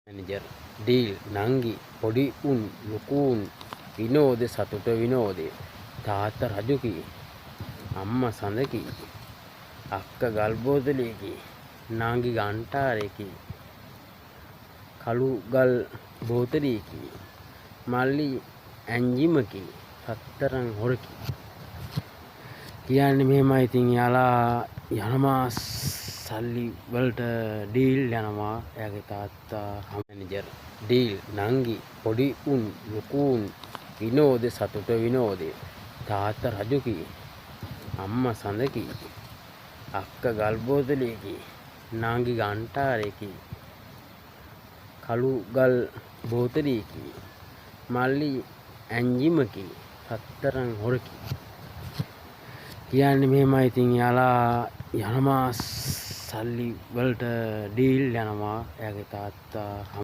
Manager deal නංගි පොඩි උන් ලොකු උන් විනෝද සතුට විනෝදේ තාත්තා රජු කී අම්මා සඳ කී අක්කා ගල් බෝතලේ කී නංගි ගන්ටාරේ කී කළු ගල් බෝතලේ කී මල්ලි ඇන්ජිම කී රත්තරන් හොර කී කියන්නේ මෙහෙමයි. ඉතින් යාලා යනවා සල්ලි වලට ඩීල් යනවා එයාගේ තාත්තා මැනේජර් ඩීල් නංගි පොඩි උන් ලොකු උන් විනෝද සතුට විනෝදේ තාත්තා රජු කී අම්මා සඳ කී අක්කා ගල් බෝතලේ කී නංගි ගන්ටාරේ කී කළු ගල් බෝතලේ කී මල්ලි ඇන්ජිම කී රත්තරන් හොර කී කියන්නේ මෙහෙමයි. ඉතින් යාලා යනවා සල්ලි වලට ඩීල් යනවා එයාගේ තාත්තා